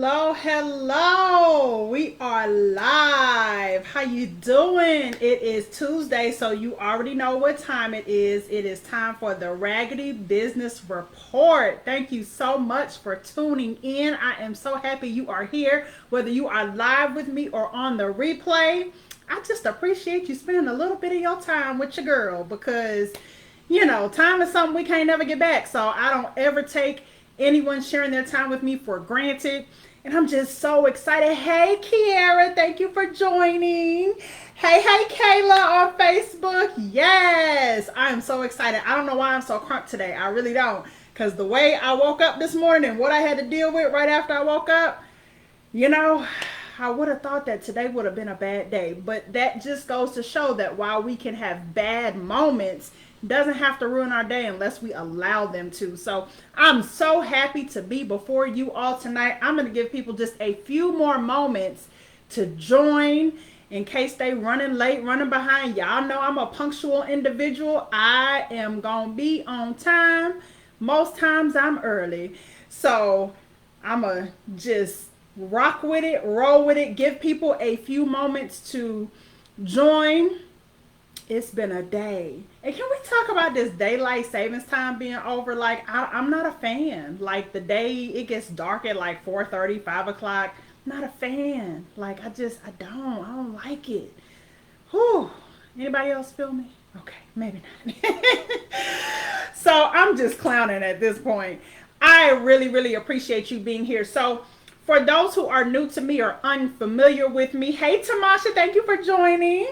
Hello, hello. We are live. How you doing? It is Tuesday, so you already know what time it is. It is time for the Raggedy Business Report. Thank you so much for tuning in. I am so happy you are here, whether you are live with me or on the replay. I just appreciate you spending a little bit of your time with your girl because, time is something we can't never get back. So I don't ever take anyone sharing their time with me for granted. And I'm just so excited. Hey, Kiara, thank you for joining. Hey, Kayla on Facebook. Yes, I am so excited. I don't know why I'm so crunk today. I really don't. Because the way I woke up this morning and what I had to deal with right after I woke up, I would have thought that today would have been a bad day. But that just goes to show that while we can have bad moments, doesn't have to ruin our day unless we allow them to. So I'm so happy to be before you all tonight. I'm going to give people just a few more moments to join in case they running late, running behind. Y'all know I'm a punctual individual. I am going to be on time. Most times I'm early. So I'm going to just rock with it, roll with it, give people a few moments to join. It's been a day. And can we talk about this daylight savings time being over? Like, I'm not a fan. Like, the day it gets dark at like 4:30, 5 o'clock. Not a fan. Like, I don't like it. Whew. Anybody else feel me? Okay, maybe not. So I'm just clowning at this point. I really, really appreciate you being here. So for those who are new to me or unfamiliar with me, hey Tamasha, thank you for joining.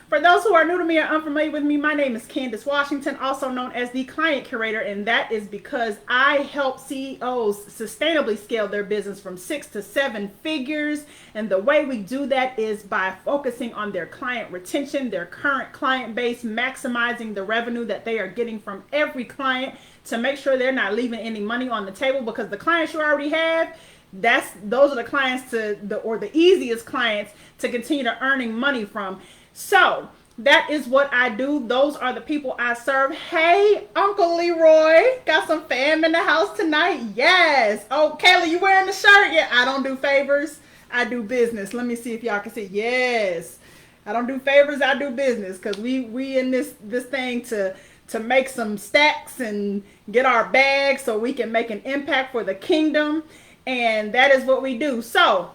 For those who are new to me or unfamiliar with me, my name is Candice Washington, also known as the Client Curator, and that is because I help CEOs sustainably scale their business from 6 to 7 figures. And the way we do that is by focusing on their client retention, their current client base, maximizing the revenue that they are getting from every client to make sure they're not leaving any money on the table, because the clients you already have, those are the clients the easiest clients to continue to earning money from. So that is what I do. Those are the people I serve. Hey, Uncle Leroy, got some fam in the house tonight. Yes. Oh, Kayla, you wearing the shirt? Yeah, I don't do favors. I do business. Let me see if y'all can see. Yes, I don't do favors. I do business, because we in this thing to make some stacks and get our bag so we can make an impact for the kingdom. And that is what we do. So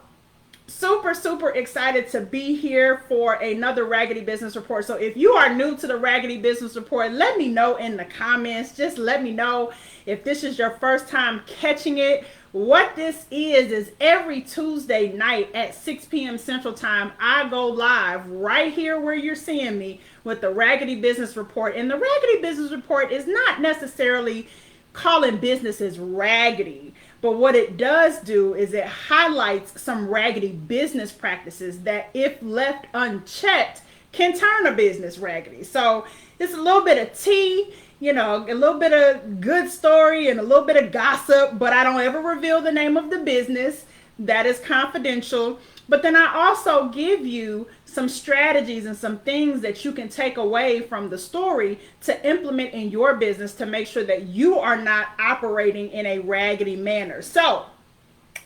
super, super excited to be here for another Raggedy Business Report. So if you are new to the Raggedy Business Report, let me know in the comments. Just let me know if this is your first time catching it. What this is every Tuesday night at 6 p.m. Central Time, I go live right here where you're seeing me with the Raggedy Business Report. And the Raggedy Business Report is not necessarily calling businesses raggedy. But what it does do is it highlights some raggedy business practices that, if left unchecked, can turn a business raggedy. So it's a little bit of tea, a little bit of good story and a little bit of gossip, but I don't ever reveal the name of the business. That is confidential. But then I also give you some strategies and some things that you can take away from the story to implement in your business to make sure that you are not operating in a raggedy manner. So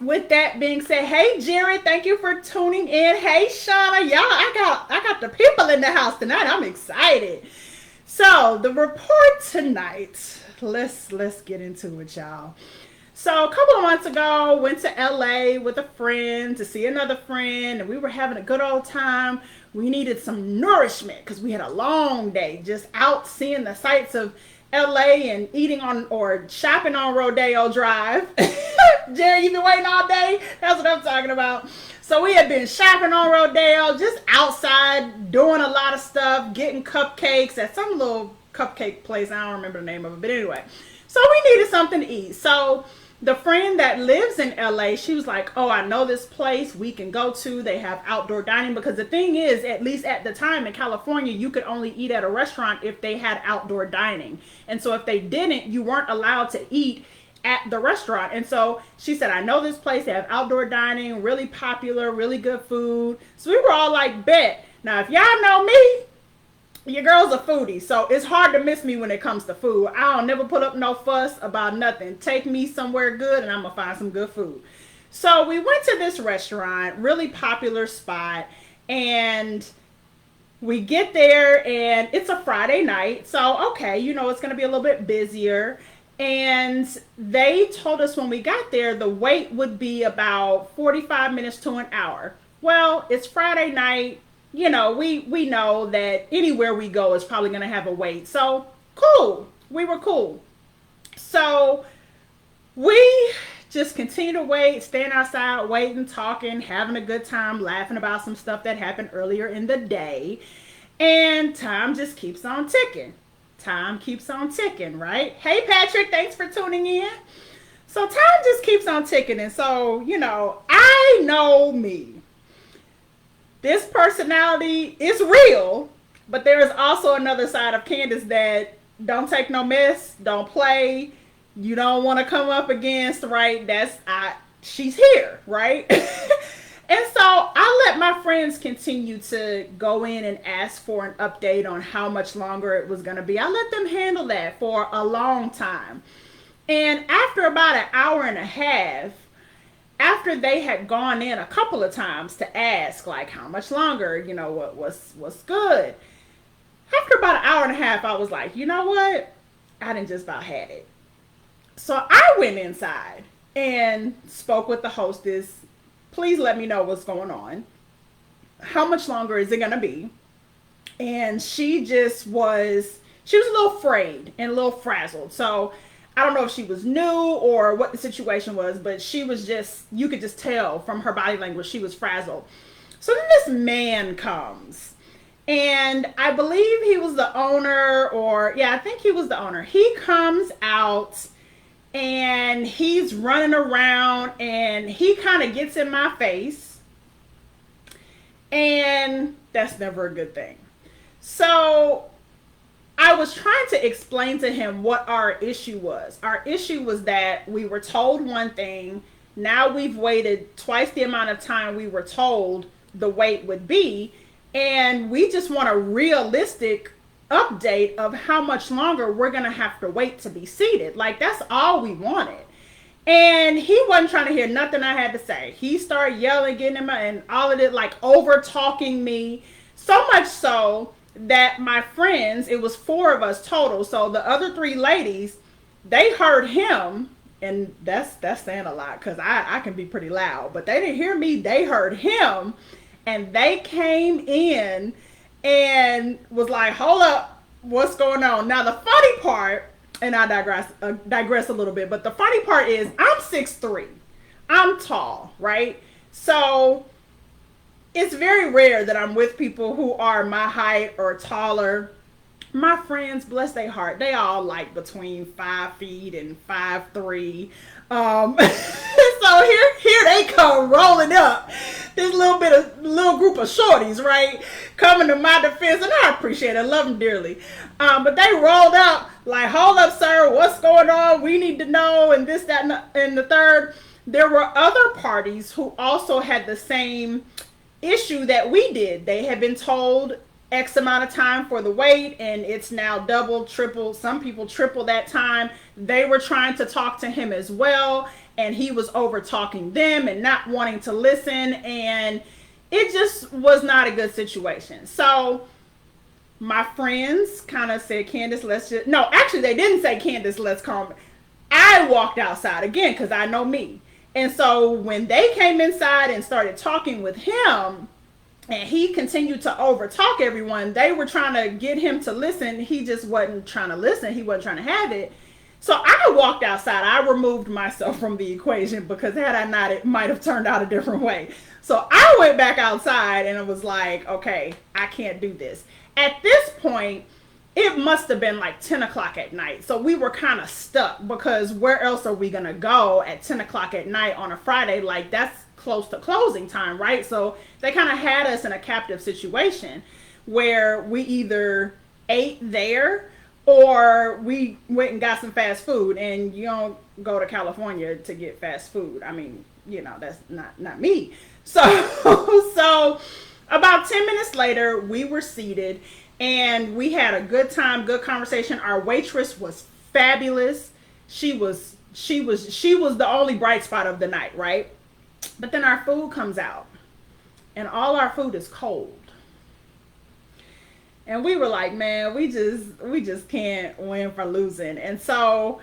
with that being said, hey Jerry, thank you for tuning in. Hey Shauna, y'all, I got the people in the house tonight. I'm excited. So the report tonight, let's get into it, y'all. So a couple of months ago, went to LA with a friend to see another friend, and we were having a good old time. We needed some nourishment because we had a long day just out seeing the sights of LA and eating on or shopping on Rodeo Drive. Jerry, you been waiting all day? That's what I'm talking about. So we had been shopping on Rodeo, just outside, doing a lot of stuff, getting cupcakes at some little cupcake place. I don't remember the name of it, but anyway. So we needed something to eat. So the friend that lives in LA, she was like, oh, I know this place we can go to. They have outdoor dining, because the thing is, at least at the time in California, you could only eat at a restaurant if they had outdoor dining. And so if they didn't, you weren't allowed to eat at the restaurant. And so she said, I know this place, they have outdoor dining, really popular, really good food. So we were all like, bet. Now, if y'all know me, your girl's a foodie, so it's hard to miss me when it comes to food. I don't never put up no fuss about nothing. Take me somewhere good and I'm gonna find some good food. So we went to this restaurant, really popular spot, and we get there and it's a Friday night. So, okay, it's going to be a little bit busier. And they told us when we got there, the wait would be about 45 minutes to an hour. Well, it's Friday night. We know that anywhere we go is probably going to have a wait. So, cool. We were cool. So, we just continue to wait, stand outside, waiting, talking, having a good time, laughing about some stuff that happened earlier in the day. And time just keeps on ticking. Time keeps on ticking, right? Hey, Patrick, thanks for tuning in. So time just keeps on ticking. And so, I know me. This personality is real, but there is also another side of Candice that don't take no mess, don't play. You don't want to come up against, right? She's here, right? And so I let my friends continue to go in and ask for an update on how much longer it was going to be. I let them handle that for a long time. And after about an hour and a half, after they had gone in a couple of times to ask, like, how much longer, what's good. After about an hour and a half, I was like, you know what? I done just about had it. So I went inside and spoke with the hostess. Please let me know what's going on. How much longer is it going to be? And she was a little afraid and a little frazzled. So I don't know if she was new or what the situation was, but she was you could just tell from her body language, she was frazzled. So then this man comes, and I believe he was the owner, I think he was the owner. He comes out and he's running around and he kind of gets in my face, and that's never a good thing. So I was trying to explain to him what our issue was. Our issue was that we were told one thing. Now we've waited twice the amount of time we were told the wait would be. And we just want a realistic update of how much longer we're going to have to wait to be seated. Like, that's all we wanted. And he wasn't trying to hear nothing I had to say. He started yelling, getting him, and all of it, like over talking me. So much so that my friends, it was 4 of us total. So the other 3 ladies, they heard him, and that's saying a lot because I can be pretty loud, but they didn't hear me. They heard him, and they came in and was like, hold up, what's going on? Now the funny part, and I digress a little bit, but the funny part is I'm 6'3". I'm tall, right? So it's very rare that I'm with people who are my height or taller. My friends, bless their heart, they all like between 5 feet and 5'3". So here they come rolling up. This little group of shorties, right? Coming to my defense, and I appreciate it. I love them dearly. But they rolled up like, hold up, sir, what's going on? We need to know, and this, that, and the third. There were other parties who also had the same issue that we did. They had been told X amount of time for the wait, and it's now double, triple, some people triple that time. They were trying to talk to him as well, and he was over talking them and not wanting to listen, and it just was not a good situation. So my friends kind of said, Candice, they didn't say, Candice, let's calm. I walked outside again because I know me. And so when they came inside and started talking with him, and he continued to overtalk everyone, they were trying to get him to listen. He just wasn't trying to listen. He wasn't trying to have it. So I walked outside. I removed myself from the equation because had I not, it might have turned out a different way. So I went back outside and it was like, okay, I can't do this. At this point, it must have been like 10 o'clock at night. So we were kind of stuck because where else are we going to go at 10 o'clock at night on a Friday? Like, that's close to closing time, right? So they kind of had us in a captive situation where we either ate there or we went and got some fast food. And you don't go to California to get fast food. I mean, that's not me. So about 10 minutes later, we were seated and we had a good time, good conversation. Our waitress was fabulous. She was the only bright spot of the night, right? But then our food comes out and all our food is cold. And we were like, man, we just can't win for losing. And so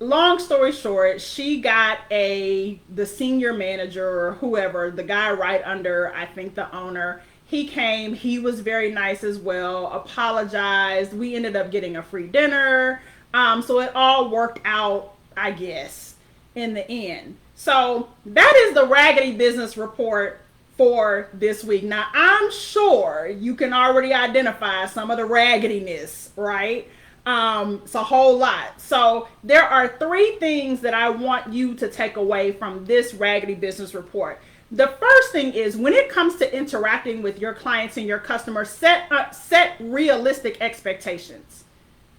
long story short, she got the senior manager or whoever, the guy right under, I think, the owner. He came, he was very nice as well, apologized. We ended up getting a free dinner. So it all worked out, I guess, in the end. So that is the Raggedy Business Report for this week. Now, I'm sure you can already identify some of the raggediness, right? It's a whole lot. So there are 3 things that I want you to take away from this Raggedy Business Report. The first thing is, when it comes to interacting with your clients and your customers, set realistic expectations,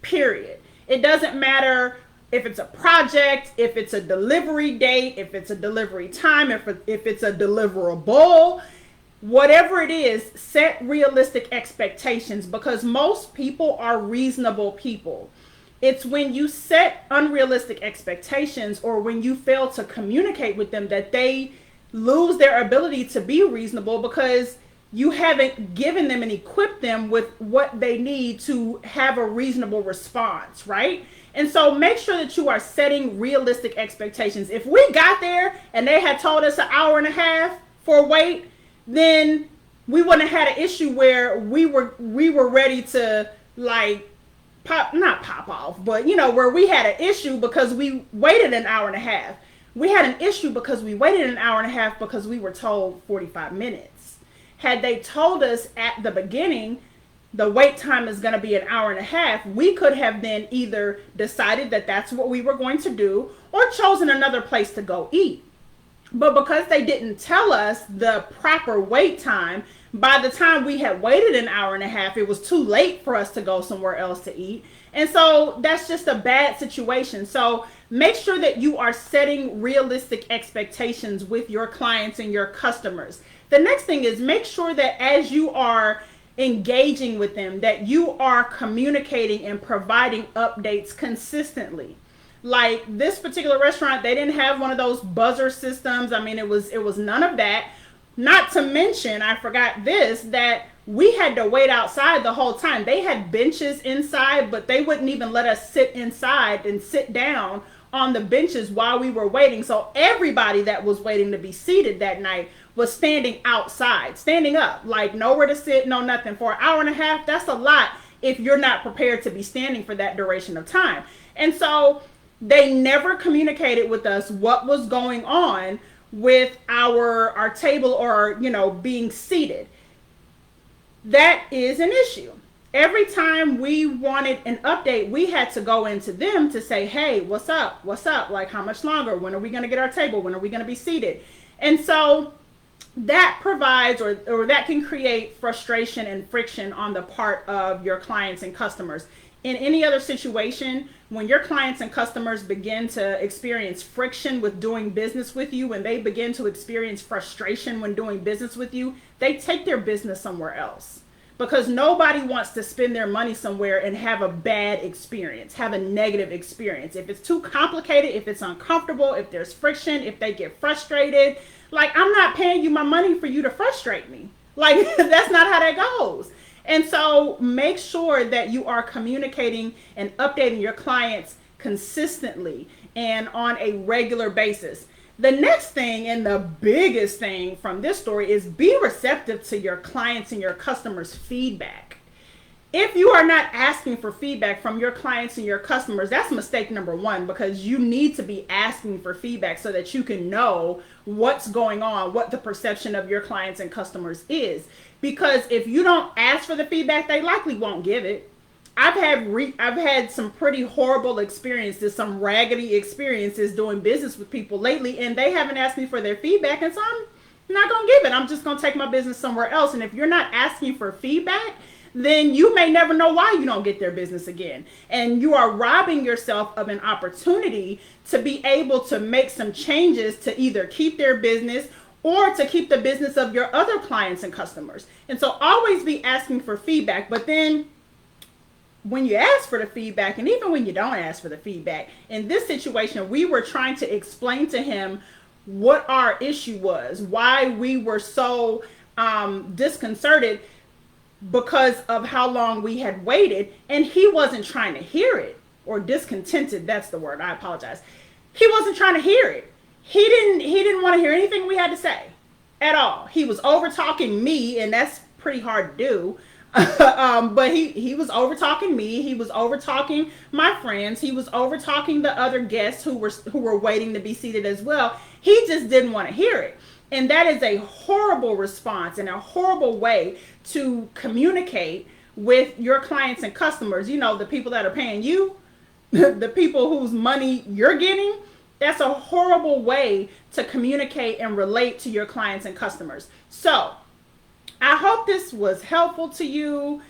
period. It doesn't matter if it's a project, if it's a delivery date, if it's a delivery time, if it's a deliverable, whatever it is, set realistic expectations, because most people are reasonable people. It's when you set unrealistic expectations or when you fail to communicate with them that they lose their ability to be reasonable, because you haven't given them and equipped them with what they need to have a reasonable response, right? And so make sure that you are setting realistic expectations. If we got there and they had told us an hour and a half for wait, then we wouldn't have had an issue where we were ready to like not pop off, but where we had an issue because we waited an hour and a half. We had an issue because we waited an hour and a half because we were told 45 minutes. Had they told us at the beginning the wait time is going to be an hour and a half, we could have then either decided that that's what we were going to do or chosen another place to go eat. But because they didn't tell us the proper wait time, by the time we had waited an hour and a half, it was too late for us to go somewhere else to eat. And so that's just a bad situation. So make sure that you are setting realistic expectations with your clients and your customers. The next thing is, make sure that as you are engaging with them, that you are communicating and providing updates consistently. Like this particular restaurant, they didn't have one of those buzzer systems. I mean, it was none of that. Not to mention, I forgot this, that we had to wait outside the whole time. They had benches inside, but they wouldn't even let us sit inside and sit down on the benches while we were waiting. So everybody that was waiting to be seated that night was standing outside, standing up, like nowhere to sit, no nothing. For an hour and a half, that's a lot if you're not prepared to be standing for that duration of time. And so they never communicated with us what was going on with our table or, being seated. That is an issue. Every time we wanted an update, we had to go into them to say, hey, what's up? What's up? Like, how much longer? When are we going to get our table? When are we going to be seated? And so that provides or that can create frustration and friction on the part of your clients and customers. In any other situation, when your clients and customers begin to experience friction with doing business with you, when they begin to experience frustration when doing business with you, they take their business somewhere else. Because nobody wants to spend their money somewhere and have a bad experience, have a negative experience. If it's too complicated, if it's uncomfortable, if there's friction, if they get frustrated, like, I'm not paying you my money for you to frustrate me. Like, that's not how that goes. And so make sure that you are communicating and updating your clients consistently and on a regular basis. The next thing and the biggest thing from this story is be receptive to your clients and your customers' feedback. If you are not asking for feedback from your clients and your customers, that's mistake number 1, because you need to be asking for feedback so that you can know what's going on, what the perception of your clients and customers is. Because if you don't ask for the feedback, they likely won't give it. I've had some pretty horrible experiences, some raggedy experiences doing business with people lately, and they haven't asked me for their feedback, and so I'm not going to give it. I'm just going to take my business somewhere else. And if you're not asking for feedback, then you may never know why you don't get their business again. And you are robbing yourself of an opportunity to be able to make some changes to either keep their business or to keep the business of your other clients and customers. And so always be asking for feedback. But then when you ask for the feedback, and even when you don't ask for the feedback, in this situation, we were trying to explain to him what our issue was, why we were so disconcerted because of how long we had waited, and he wasn't trying to hear it. Or discontented, that's the word, I apologize. He wasn't trying to hear it. He didn't want to hear anything we had to say at all. He was over talking me, and that's pretty hard to do. But he was over talking me. He was over talking my friends. He was over talking the other guests who were waiting to be seated as well. He just didn't want to hear it. And that is a horrible response and a horrible way to communicate with your clients and customers. You know, the people that are paying you, the people whose money you're getting. That's a horrible way to communicate and relate to your clients and customers. So I hope this was helpful to you.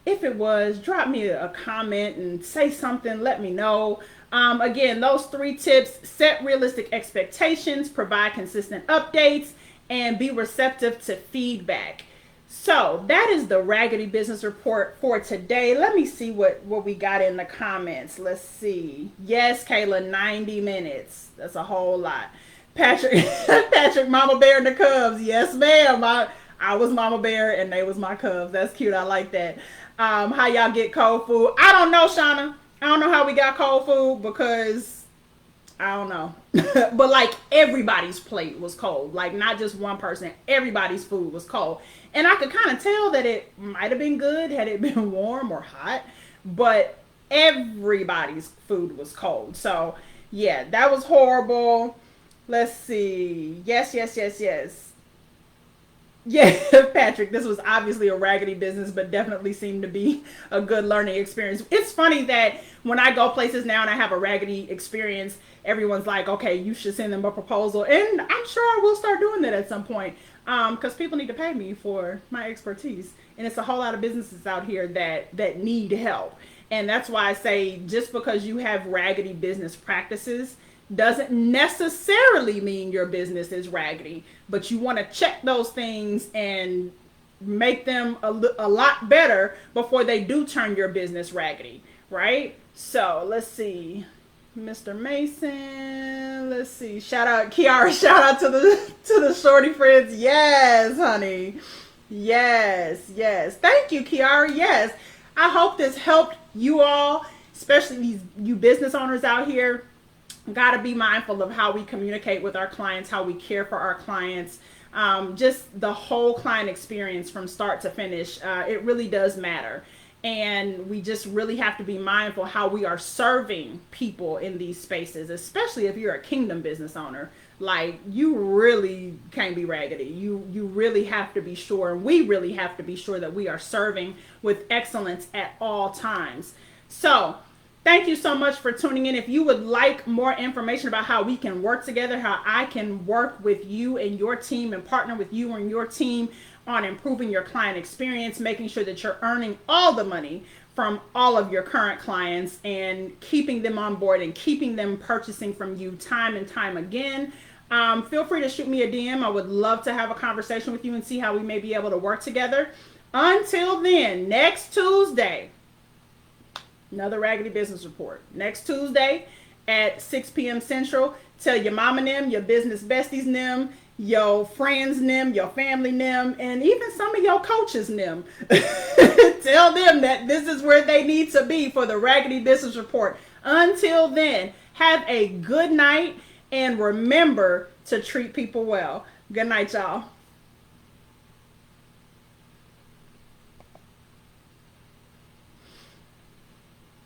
If it was, drop me a comment and say something. Let me know. Again, those 3 tips: set realistic expectations, provide consistent updates, and be receptive to feedback. So that is the Raggedy Business Report for today. Let me see what we got in the comments. Let's see. Yes, Kayla, 90 minutes. That's a whole lot. Patrick, Mama Bear and the Cubs. Yes, ma'am. I was Mama Bear and they was my Cubs. That's cute. I like that. How y'all get cold food? I don't know, Shauna. I don't know how we got cold food because I don't know. But like everybody's plate was cold. Like not just one person. Everybody's food was cold. And I could kind of tell that it might have been good had it been warm or hot. But everybody's food was cold. So yeah, that was horrible. Let's see. Yes. Yeah, Patrick, this was obviously a raggedy business, but definitely seemed to be a good learning experience. It's funny that when I go places now and I have a raggedy experience, everyone's like, okay, you should send them a proposal. And I'm sure I will start doing that at some point because people need to pay me for my expertise. And it's a whole lot of businesses out here that need help. And that's why I say just because you have raggedy business practices doesn't necessarily mean your business is raggedy, but you want to check those things and make them a lot better before they do turn your business raggedy, right? So let's see, Mr. Mason, let's see, shout out Kiara, shout out to the shorty friends. Yes, honey. Yes. Thank you, Kiara. Yes. I hope this helped you all, especially you business owners out here. Got to be mindful of how we communicate with our clients, how we care for our clients, just the whole client experience from start to finish. It really does matter. And we just really have to be mindful how we are serving people in these spaces, especially if you're a kingdom business owner. Like, you really can't be raggedy. You really have to be sure, and we really have to be sure that we are serving with excellence at all times. So thank you so much for tuning in. If you would like more information about how we can work together, how I can work with you and your team and partner with you and your team on improving your client experience, making sure that you're earning all the money from all of your current clients and keeping them on board and keeping them purchasing from you time and time again, feel free to shoot me a DM. I would love to have a conversation with you and see how we may be able to work together. Until then, next Tuesday, another Raggedy Business Report. Next Tuesday at 6 p.m. Central. Tell your mama them, your business besties them, your friends them, your family them, and even some of your coaches them. Tell them that this is where they need to be for the Raggedy Business Report. Until then, have a good night and remember to treat people well. Good night, y'all.